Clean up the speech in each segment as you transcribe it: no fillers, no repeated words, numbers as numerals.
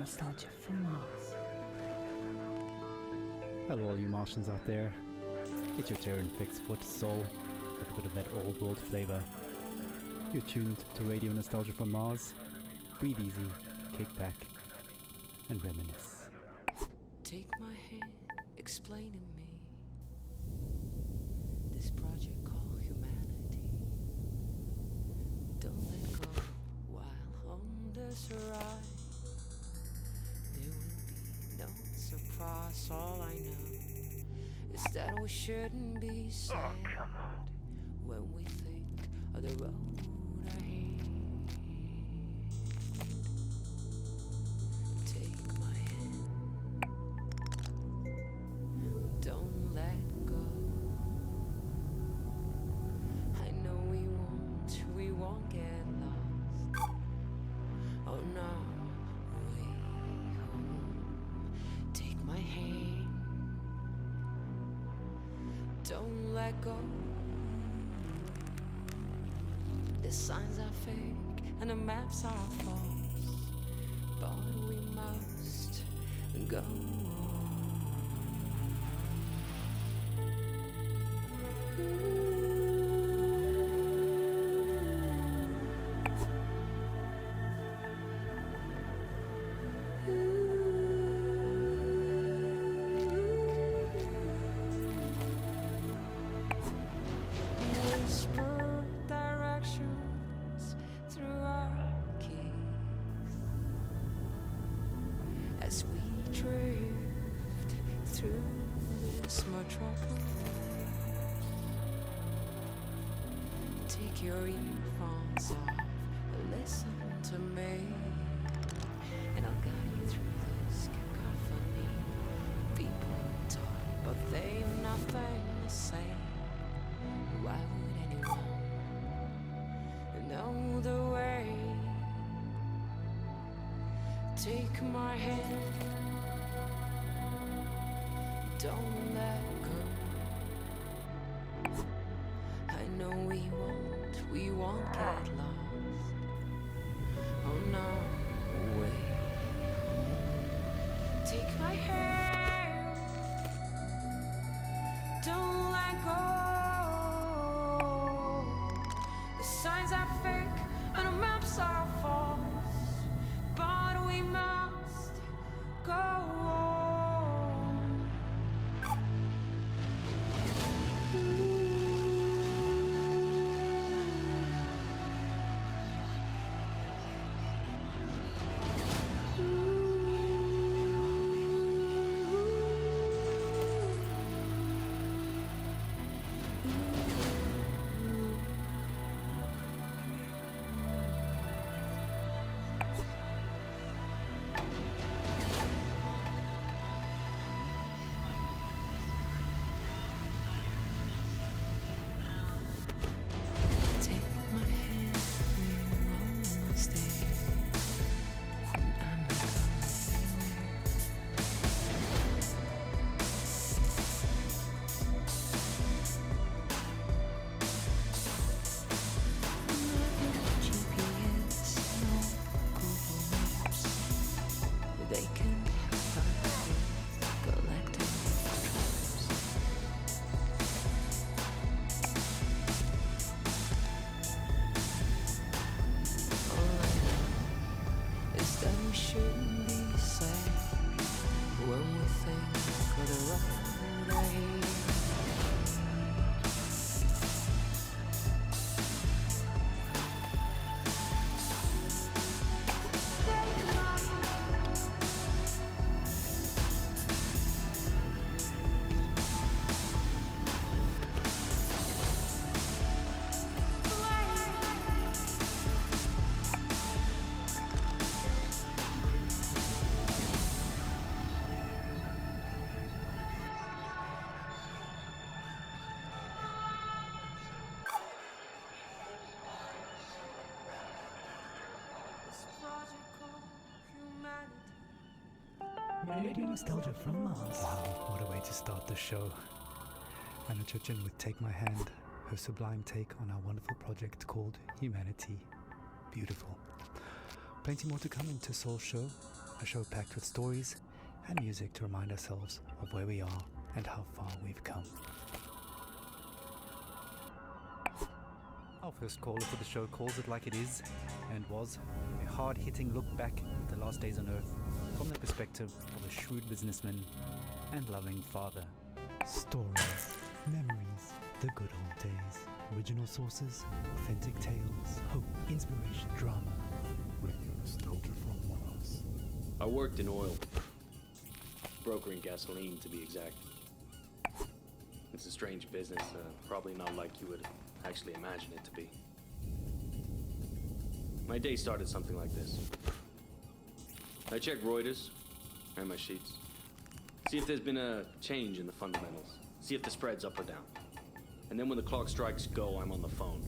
nostalgia from Mars. Hello all you Martians out there. It's your Terran fixed foot soul with a bit of that old world flavor. You're tuned to Radio Nostalgia from Mars. Breathe easy, kick back, and reminisce. Take my hand, explain to me this project called humanity. Don't let go while on this ride. There will be no surprise. All I know is that we shouldn't be sad when we think of the road ahead. Take my hand, don't let go. I know we won't get lost on our way home. Take my hand, don't let go. The signs are fake and the maps are false, but we must go on. Whisper directions through our keys as we drift through this metropolis. Take your earphones off and listen to me, and I'll guide you through this cacophony. People talk, but they've nothing to say. Why would anyone know the way? Take my hand, don't let go. I know we won't get lost on our way. Take my hand, don't let go. The signs are fake and the maps are false, but we must go on. Take my hand, we're almost there. I'm not going anywhere. GPS, no Google Maps. They can help us collecting photos. All I know is that we shouldn't be sad when we think of the road ahead. This project called humanity. Radio Nostalgia from Mars. Wow, what a way to start the show. Anna Churchin with Take My Hand, her sublime take on our wonderful project called Humanity. Beautiful. Plenty more to come into Soul Show. a show packed with stories and music to remind ourselves of where we are and how far we've come. Our first caller for the show calls it like it is, and was a hard-hitting look back at the last days on Earth from the perspective of a shrewd businessman and loving father. Stories, memories, the good old days, original sources, authentic tales, hope, inspiration, drama. Radio nostalgia from Mars. I worked in oil, brokering gasoline to be exact. It's a strange business, probably not like you would actually imagine it to be. My day started something like this. I check Reuters and my sheets. See if there's been a change in the fundamentals. See if the spread's up or down. And then when the clock strikes go, I'm on the phone.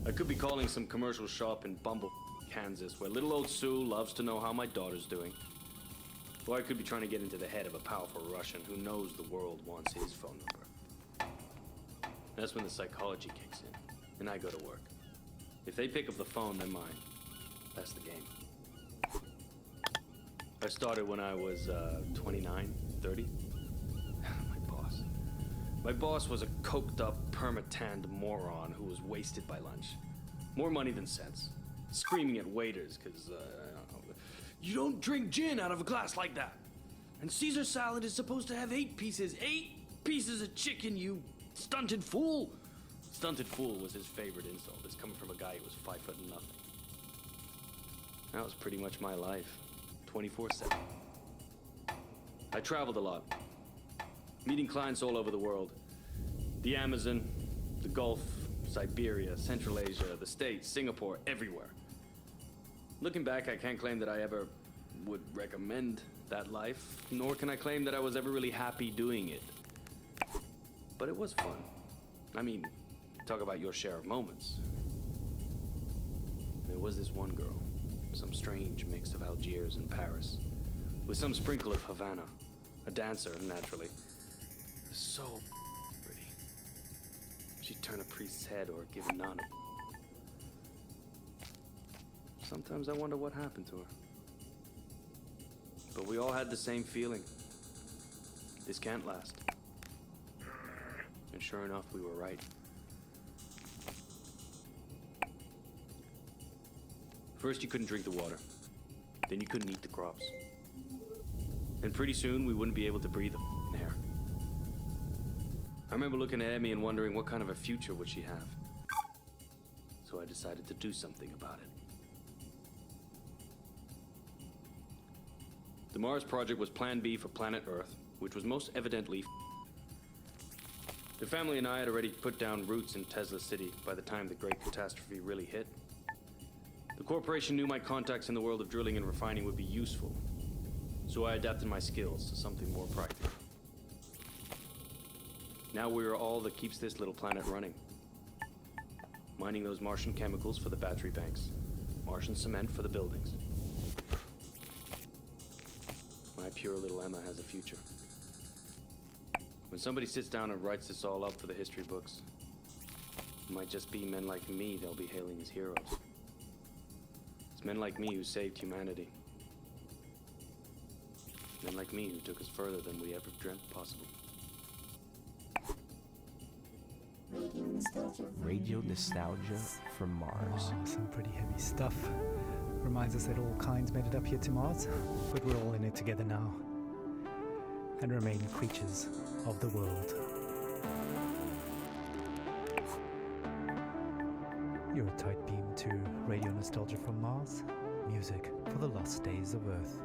I could be calling some commercial shop in Bumble, Kansas, where little old Sue loves to know how my daughter's doing. Or I could be trying to get into the head of a powerful Russian who knows the world wants his phone number. That's when the psychology kicks in, and I go to work. If they pick up the phone, they're mine. That's the game. I started when I was 29, 30. My boss was a coked-up, perma-tanned moron who was wasted by lunch. More money than sense. Screaming at waiters, because, you don't drink gin out of a glass like that. And Caesar salad is supposed to have 8 pieces. 8 pieces of chicken, you stunted fool. Stunted fool was his favorite insult. It's coming from a guy who was 5 foot nothing. That was pretty much my life. 24/7. I traveled a lot. Meeting clients all over the world. The Amazon, the Gulf, Siberia, Central Asia, the States, Singapore, everywhere. Looking back, I can't claim that I ever would recommend that life, nor can I claim that I was ever really happy doing it. But it was fun. I mean, talk about your share of moments. There was this one girl, some strange mix of Algiers and Paris, with some sprinkle of Havana, a dancer, naturally. So pretty. She'd turn a priest's head or give a nun. Sometimes I wonder what happened to her. But we all had the same feeling. This can't last. And sure enough, we were right. First, you couldn't drink the water. Then you couldn't eat the crops. And pretty soon, we wouldn't be able to breathe the air. I remember looking at Emmy and wondering what kind of a future would she have. So I decided to do something about it. The Mars project was Plan B for planet Earth, which was most evidently The family and I had already put down roots in Tesla City by the time the great catastrophe really hit. The corporation knew my contacts in the world of drilling and refining would be useful, so I adapted my skills to something more practical. Now we are all that keeps this little planet running. Mining those Martian chemicals for the battery banks, Martian cement for the buildings. My pure little Emma has a future. When somebody sits down and writes this all up for the history books, it might just be men like me they'll be hailing as heroes. It's men like me who saved humanity. Men like me who took us further than we ever dreamt possible. Radio nostalgia from Mars. Oh, some pretty heavy stuff. Reminds us that all kinds made it up here to Mars, but we're all in it together now, and remain creatures of the world. You're a tight beam to Radio Nostalgia from Mars, music for the lost days of Earth.